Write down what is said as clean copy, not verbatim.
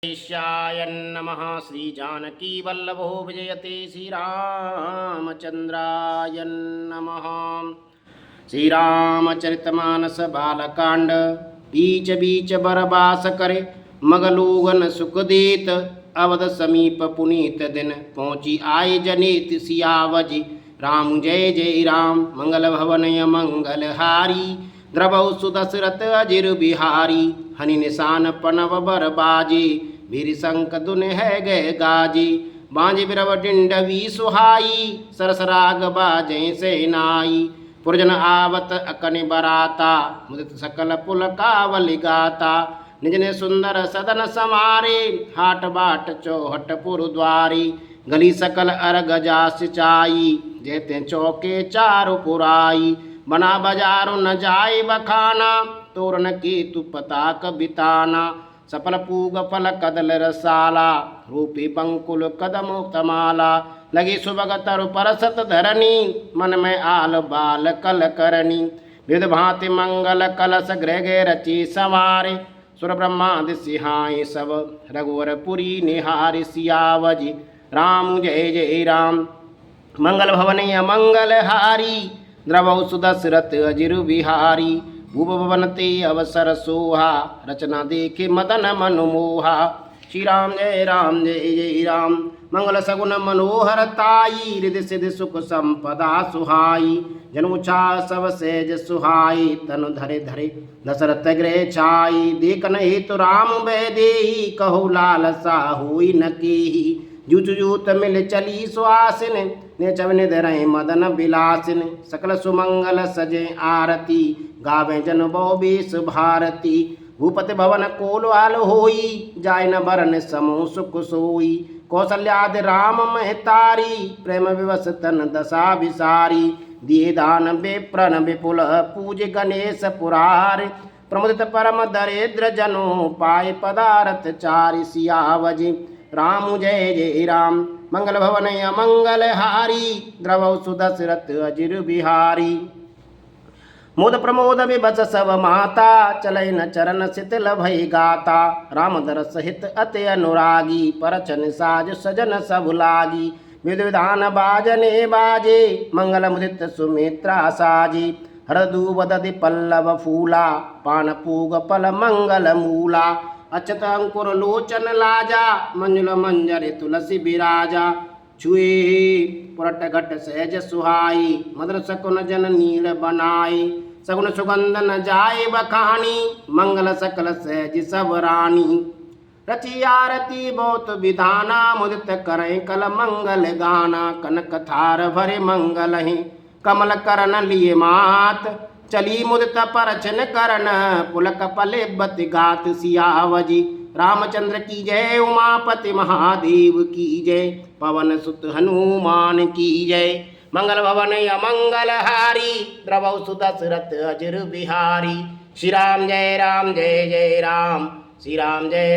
श्याय नमः। श्री जानकी वल्लभो विजयते श्रीरामचंद्राय नमः। श्रीरामचरितमानस बालकांड। बीच बीच बरबास करे मगलोगन सुख देत। अवध समीप पुनीत दिन पहुँची आए जनेत सियावजी। राम जय जय राम मंगल भवन मंगल हारी। द्रवौ सुदशरथ अजिर बिहारी। हनि निशान पनव बर बाजे वीर शंख दुन है गए गाजी। बांझ बिरव डिंडवी सुहाई सरसराग बाजे से नाई। पुरजन आवत अकनि बराता मुदित सकल पुल कावल गाता। निज ने सुंदर सदन समारे हाट बाट चौहट पुर द्वारी। गली सकल अर्घ जा सिंचाई जेते चौके चारु पुराई। बना बाजारो न जाए बखाना तोरण केतु पताक बिताना। सफल पूग फल कदल रसाला रूपी बंकुल कदम तमाला। लगी सुबग तरु परसत धरनी मन में आल बाल कल करनी। विध भांति मंगल कलश गृह रची सवारे सुर ब्रह्मादि सिहाय सब रघुवर पुरी निहारी। सियावजी राम जय जय राम मंगल भवन मंगल हारी। द्रवौ सुदशरथ अजिर बिहारी। भूप भवन ते अवसर सोहा रचना देखे मदन मनमोहा। श्री राम जय जय राम मंगल सगुन मनोहर ताई। रिधि सिद्धि सुख संपदा सुहाई। जनुछा सब सेज सुहाई तनु धरे धरे दशरथ गृह छाई। देखन हेतु राम बेदेही कहो लालसा हुई न केही। जूत जूत मिल चली सुहासिन ने चवन धरे मदन बिलासिन। सकल सुमंगल सजे आरती गावे जन बेस भारती। भूपति भवन कोलवाल होई जाय न बरन समो सुख सोई। कौशल्यादि राम महतारी प्रेम विवश तन दशा विसारी। दिए दान विप्रन विपुल पूज गणेश पुरार। प्रमुदित परम दरिद्र जनो पाय पदारथ चारि। सियावजी राम जय जय राम मंगल भवन मंगल हारी। द्रवौ सुदशरथ अजिर बिहारी। मुद प्रमोद विभस सब माता चलै न चरण शिथिल भई गाता। राम दर सहित अति अनुरागी परचन साज सजन सब लागी। विध विधान बाजने बाजे मंगल मुदित सुमित्रा साजी। हरदूब दधि पल्लव फूला पान पूग फल मंगल मूला। अच्युत अंकुर लोचन लाजा मंजुल मंजरि तुलसी बिराजा। छुए पुरट घट सहज सुहाई मदर सकुन जन नील बनाई। सगुन सुगंध न जाए बखानी मंगल सकल सहज सब रानी। रची आरती बहुत विधाना मुदित करें कल मंगल गाना। कनक थार भरे मंगल ही कमल करन लिए मात। चली मुदित परछन करन पुलक पले बति गात। सियावजी रामचंद्र की जय उमापति महादेव की जय। पवन सुत हनुमान की जय। मंगल भवन मंगल हारी। द्रवौ सुदशरथ अजिर बिहारी। श्री राम जय जय राम श्री राम जय